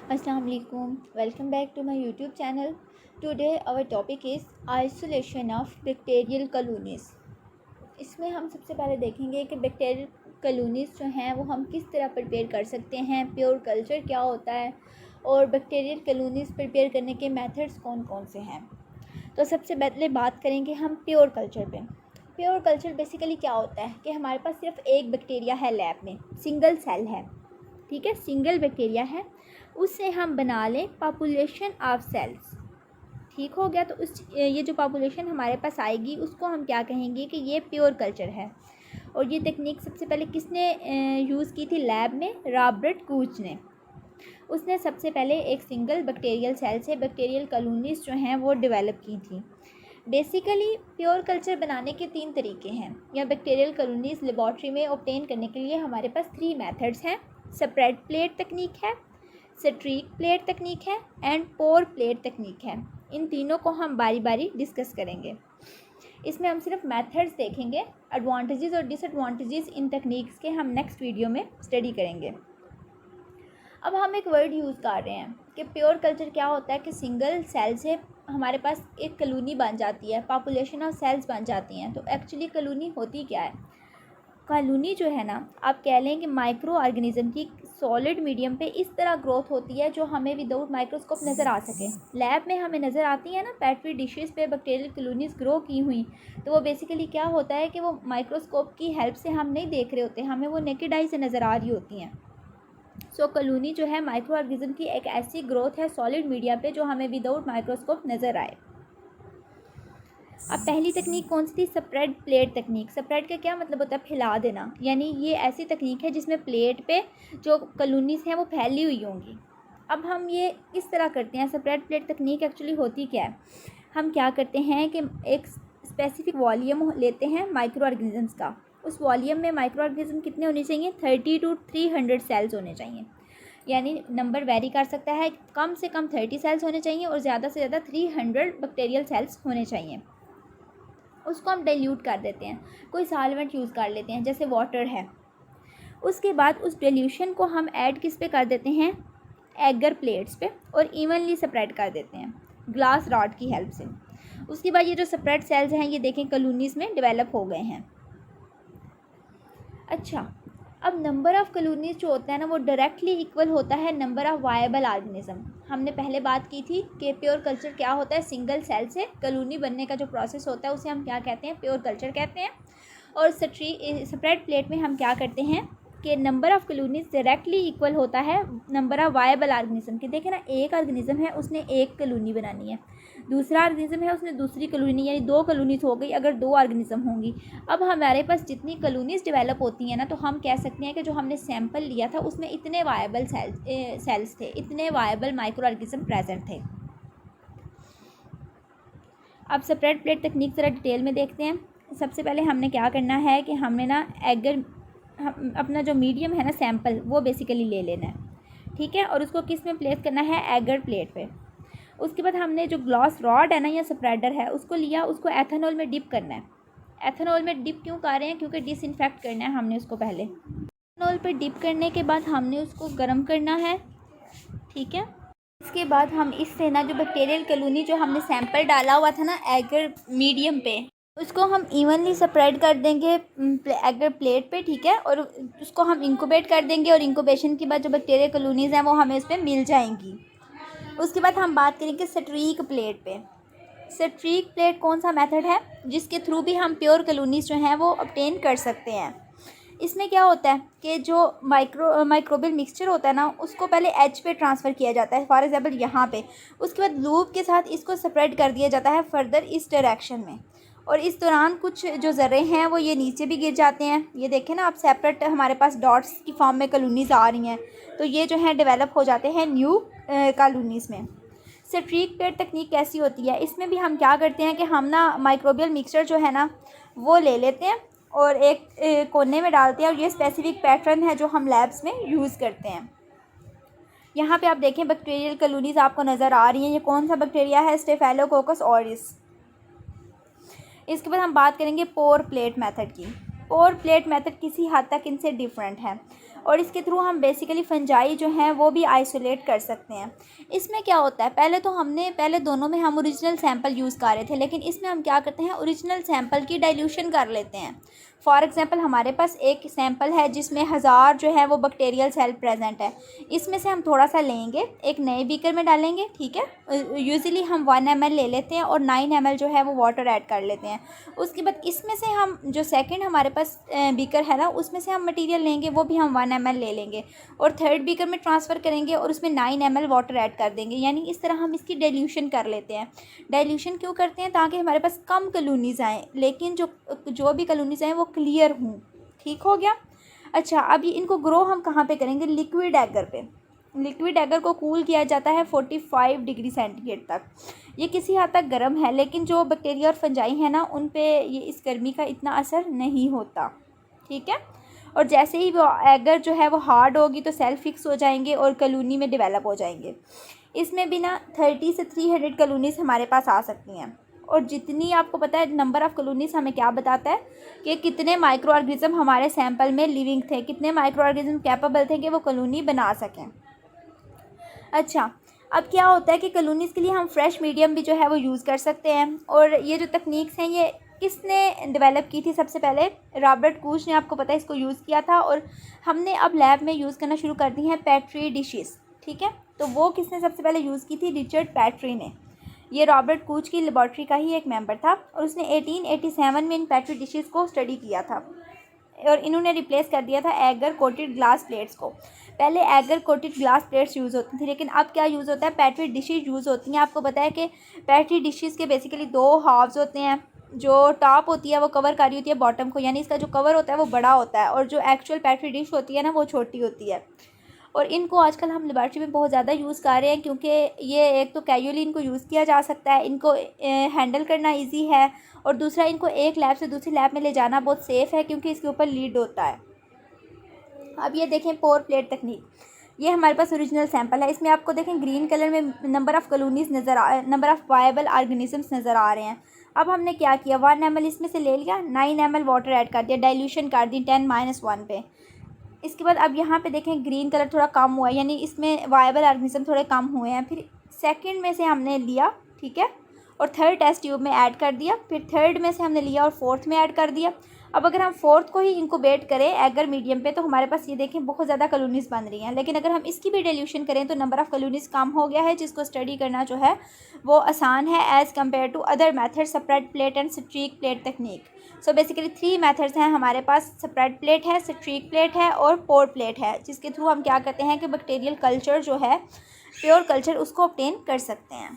Assalamu alaikum. Welcome back to my YouTube channel. Today our topic is isolation of bacterial colonies. इसमें हम सबसे पहले देखेंगे कि बैक्टीरियल कॉलोनीज़ जो हैं वो हम किस तरह प्रिपेयर कर सकते हैं, प्योर कल्चर क्या होता है और बैक्टीरियल कॉलोनीज़ प्रिपेयर करने के मेथड्स कौन कौन से हैं। तो सबसे पहले बात करेंगे हम प्योर कल्चर पे। प्योर कल्चर बेसिकली क्या होता है कि हमारे पास सिर्फ एक बैक्टीरिया है लैब में, सिंगल सेल है, ठीक है, सिंगल बैक्टीरिया है, उससे हम बना लें पॉपुलेशन ऑफ सेल्स। ठीक हो गया। तो ये जो पॉपुलेशन हमारे पास आएगी उसको हम क्या कहेंगे कि ये प्योर कल्चर है। और ये टेक्निक सबसे पहले किसने यूज़ की थी लैब में? रॉबर्ट कूच ने। उसने सबसे पहले एक सिंगल बैक्टीरियल सेल से बैक्टीरियल कॉलोनीज़ जो हैं वो डेवलप की थी। बेसिकली प्योर कल्चर बनाने के 3 तरीके हैं, या बैक्टीरियल कॉलोनीज़ लेबॉर्ट्री में ऑब्टेन करने के लिए हमारे पास 3 मेथड्स हैं। स्प्रेड प्लेट तकनीक है, स्ट्रीक प्लेट तकनीक है एंड पोर प्लेट तकनीक है। इन तीनों को हम बारी बारी डिस्कस करेंगे। इसमें हम सिर्फ मेथड्स देखेंगे, एडवांटेजेस और डिसएडवांटेजेस इन टेक्निक्स के हम नेक्स्ट वीडियो में स्टडी करेंगे। अब हम एक वर्ड यूज़ कर रहे हैं कि प्योर कल्चर क्या होता है कि सिंगल सेल से हमारे पास एक कॉलोनी बन जाती है, पॉपुलेशन ऑफ सेल्स बन जाती हैं। तो एक्चुअली कॉलोनी होती क्या है? कॉलोनी जो है ना, आप कह लें कि माइक्रो ऑर्गेनिज्म की सॉलिड मीडियम पे इस तरह ग्रोथ होती है जो हमें विदाउट माइक्रोस्कोप नज़र आ सके। लैब में हमें नज़र आती है ना पेट्री डिशेस पे बैक्टीरियल कॉलोनीज़ ग्रो की हुई, तो वो बेसिकली क्या होता है कि वो माइक्रोस्कोप की हेल्प से हम नहीं देख रहे होते, हमें वो नेकेड आई से नज़र आ रही होती हैं। सो कॉलोनी जो है माइक्रो ऑर्गेनिज्म की एक ऐसी ग्रोथ है सॉलिड मीडिया पे जो हमें विदाउट माइक्रोस्कोप नज़र आए। अब पहली तकनीक कौन सी थी? स्प्रेड प्लेट तकनीक। स्प्रेड का क्या मतलब होता है? फैला देना। यानी ये ऐसी तकनीक है जिसमें प्लेट पे जो कॉलोनीज़ हैं वो फैली हुई होंगी। अब हम ये किस तरह करते हैं? स्प्रेड प्लेट तकनीक एक्चुअली होती क्या है? हम क्या करते हैं कि एक स्पेसिफिक वॉल्यूम लेते हैं माइक्रो ऑर्गेनिजम्स का। उस वॉल्यूम में माइक्रो ऑर्गेनिज्म कितने होने चाहिए? 30 to 300 सेल्स होने चाहिए। यानी नंबर वेरी कर सकता है, कम से कम 30 सेल्स होने चाहिए और ज़्यादा से ज़्यादा 300 बैक्टीरियल सेल्स होने चाहिए। उसको हम डाइल्यूट कर देते हैं, कोई सॉल्वेंट यूज़ कर लेते हैं जैसे वाटर है। उसके बाद उस डाइल्यूशन को हम ऐड किस पे कर देते हैं? एगर प्लेट्स पे, और इवनली स्प्रेड कर देते हैं ग्लास रॉड की हेल्प से। उसके बाद ये जो स्प्रेड सेल्स हैं ये देखें कॉलोनीज़ में डेवलप हो गए हैं। अच्छा, अब नंबर ऑफ़ कॉलोनीज़ जो होता है ना वो डायरेक्टली इक्वल होता है नंबर ऑफ़ वायबल ऑर्गेनिज्म। हमने पहले बात की थी कि प्योर कल्चर क्या होता है? सिंगल सेल से कॉलोनी बनने का जो प्रोसेस होता है उसे हम क्या कहते हैं? प्योर कल्चर कहते हैं। और स्प्रेड प्लेट में हम क्या करते हैं कि number of colonies directly equal होता है नंबर ऑफ़ वायबल ऑर्गेनिज्म के। देखें ना, एक ऑर्गेनिज्म है उसने एक कॉलोनी बनानी है, दूसरा ऑर्गेनिज्म है उसने दूसरी कॉलोनी, यानी 2 कॉलोनीज़ हो गई अगर 2 ऑर्गेनिज्म होंगी। अब हमारे पास जितनी कॉलोनीज़ डेवलप होती हैं ना, तो हम कह सकते हैं कि जो हमने सैंपल लिया था उसमें इतने वायबल सेल्स थे, इतने वायबल माइक्रो ऑर्गेनिज्म प्रेजेंट थे। अब स्प्रेड प्लेट तकनीक ज़रा डिटेल में देखते हैं। सबसे पहले हमने क्या करना है कि हमने ना अपना जो मीडियम है ना सैंपल वो बेसिकली ले लेना है, ठीक है, और उसको किस में प्लेस करना है? एगर प्लेट पे। उसके बाद हमने जो ग्लास रॉड है ना या स्प्रेडर है उसको लिया, उसको एथेनॉल में डिप करना है। एथेनॉल में डिप क्यों कर रहे हैं? क्योंकि डिसइंफेक्ट करना है हमने उसको पहले। एथेनॉल पे डिप करने के बाद हमने उसको गर्म करना है, ठीक है। इसके बाद हम इससे ना जो बैक्टीरियल कॉलोनी जो हमने सैंपल डाला हुआ था ना एगर मीडियम पे, उसको हम इवनली स्प्रेड कर देंगे एगर प्लेट पे, ठीक है, और उसको हम इंक्यूबेट कर देंगे और इंक्यूबेशन के बाद जो बैक्टीरियल कॉलोनीज़ हैं वो हमें उस पर मिल जाएंगी। उसके बाद हम बात करेंगे स्ट्रीक प्लेट पे। स्ट्रीक प्लेट कौन सा मेथड है जिसके थ्रू भी हम प्योर कॉलोनीज़ जो हैं वो ऑब्टेन कर सकते हैं। इसमें क्या होता है कि जो माइक्रोबियल मिक्सचर होता है ना उसको पहले एच पे ट्रांसफ़र किया जाता है, फॉर एग्जांपल यहाँ पे। उसके बाद लूप के साथ इसको स्प्रेड कर दिया जाता है फर्दर इस डायरेक्शन में, और इस दौरान कुछ जो ज़र्रे हैं वो ये नीचे भी गिर जाते हैं। ये देखें ना आप, सेपरेट हमारे पास डॉट्स की फॉर्म में कॉलोनीज़ आ रही हैं, तो ये जो है डेवलप हो जाते हैं न्यू कॉलोनीज़ में। स्ट्रीक प्लेट तकनीक कैसी होती है? इसमें भी हम क्या करते हैं कि हम ना माइक्रोबियल मिक्सचर जो है ना वो ले लेते हैं और एक कोने में डालते हैं, और ये स्पेसिफिक पैटर्न है जो हम लैब्स में यूज़ करते हैं। यहाँ पे आप देखें बैक्टीरियल कॉलोनीज़ आपको नज़र आ रही हैं। ये कौन सा बैक्टीरिया है? Staphylococcus orris. इसके बाद हम बात करेंगे पोर प्लेट मेथड की। पोर प्लेट मेथड किसी हद तक इनसे डिफरेंट है। और इसके थ्रू हम बेसिकली फंजाई जो हैं वो भी आइसोलेट कर सकते हैं। इसमें क्या होता है, पहले दोनों में हम ओरिजिनल सैंपल यूज़ कर रहे थे, लेकिन इसमें हम क्या करते हैं, ओरिजिनल सैंपल की डाइल्यूशन कर लेते हैं। फॉर एग्ज़ाम्पल हमारे पास एक सैंपल है जिसमें 1000 जो है वो बैक्टीरियल सेल प्रेजेंट है। इसमें से हम थोड़ा सा लेंगे, एक नए बीकर में डालेंगे, ठीक है। यूजुअली हम 1 ml ले लेते हैं और 9 ml जो है वो वाटर ऐड कर लेते हैं। उसके बाद इसमें से हम जो सेकंड हमारे पास बीकर है ना, उसमें से हम मटेरियल लेंगे, वो भी हम 1 ml ले लेंगे और थर्ड बीकर में ट्रांसफ़र करेंगे और उसमें 9 ml वाटर ऐड कर देंगे। यानी इस तरह हम इसकी डाइल्यूशन कर लेते हैं। डाइल्यूशन क्यों करते हैं, ताकि हमारे पास कम कॉलोनीज़ आएँ, लेकिन जो भी कॉलोनीज़ आएँ वो क्लियर हों। ठीक हो गया। अच्छा, अब ये इनको ग्रो हम कहाँ पे करेंगे, लिक्विड एगर पे। लिक्विड एगर को कूल किया जाता है 45 डिग्री सेंटीग्रेड तक। ये किसी हद तक गर्म है, लेकिन जो बैक्टीरिया और फंजाई है ना, उन पे ये इस गर्मी का इतना असर नहीं होता। ठीक है। और जैसे ही वो एगर जो है वो हार्ड होगी तो सेल फिक्स हो जाएंगे और कॉलोनी में डेवलप हो जाएंगे। इसमें भी ना 30 से 300 कॉलोनीज़ हमारे पास आ सकती हैं। और जितनी आपको पता है नंबर ऑफ़ कॉलोनीज़ हमें क्या बताता है कि कितने माइक्रो ऑर्गेनिज्म हमारे सैंपल में लिविंग थे, कितने माइक्रो ऑर्गेनिज्म कैपेबल थे कि वो कॉलोनी बना सकें। अच्छा, अब क्या होता है कि कॉलोनीज़ के लिए हम फ्रेश मीडियम भी जो है वो यूज़ कर सकते हैं। और ये जो तकनीक्स हैं ये किसने डेवलप की थी, सबसे पहले रॉबर्ट कूच ने, आपको पता है, इसको यूज़ किया था। और हमने अब लैब में यूज़ करना शुरू कर दी हैं पेट्री डिशेस। ठीक है। तो वो किसने सबसे पहले यूज़ की थी, रिचर्ड पेट्री ने। ये रॉबर्ट कूच की लेबॉर्ट्री का ही एक मेंबर था और उसने 1887 में इन पेट्री डिशेस को स्टडी किया था और इन्होंने रिप्लेस कर दिया था एगर कोटेड ग्लास प्लेट्स को। पहले agar coated glass plates use होती थी, लेकिन अब क्या यूज़ होता है, पेट्री डिशेस यूज़ होती हैं। आपको पता है कि पेट्री डिशेस के बेसिकली 2 हाफ्स होते हैं। जो टॉप होती है वो कवर कर रही होती है बॉटम को, यानी इसका जो कवर होता है वो बड़ा होता है और जो एक्चुअल पेट्री डिश होती है ना वो छोटी होती है। और इनको आजकल हम लेबॉर्ट्री में बहुत ज़्यादा यूज़ कर रहे हैं, क्योंकि ये एक तो कैजुअली इनको यूज़ किया जा सकता है, इनको हैंडल करना इजी है, और दूसरा इनको एक लैब से दूसरी लैब में ले जाना बहुत सेफ़ है, क्योंकि इसके ऊपर लीड होता है। अब ये देखें पोर प्लेट तकनीक, ये हमारे पास ओरिजिनल सैंपल है। इसमें आपको देखें ग्रीन कलर में number of colonies number of viable organisms नज़र आ रहे हैं। अब हमने क्या किया, 1 ml इसमें से ले लिया, 9 ml वाटर ऐड कर दिया, डाइल्यूशन कर दी 10-1 पे। इसके बाद अब यहाँ पे देखें ग्रीन कलर थोड़ा कम हुआ है, यानी इसमें वायबल ऑर्गेनिज्म थोड़े कम हुए हैं। फिर सेकंड में से हमने लिया, ठीक है, और थर्ड टेस्ट ट्यूब में ऐड कर दिया। फिर थर्ड में से हमने लिया और फोर्थ में ऐड कर दिया। अब अगर हम फोर्थ को ही इंक्यूबेट करें एगर मीडियम पे, तो हमारे पास ये देखें बहुत ज़्यादा कॉलोनीज़ बन रही हैं। लेकिन अगर हम इसकी भी डाइल्यूशन करें तो नंबर ऑफ़ कॉलोनीज़ कम हो गया है, जिसको स्टडी करना जो है वो आसान है as compare to other method, spread plate and streak plate तकनीक। सो बेसिकली 3 मेथड्स हैं हमारे पास, स्प्रेड प्लेट है, स्ट्रीक प्लेट है और पोर प्लेट है, जिसके थ्रू हम क्या करते हैं कि बैक्टीरियल कल्चर जो है, प्योर कल्चर, उसको ऑब्टेन कर सकते हैं।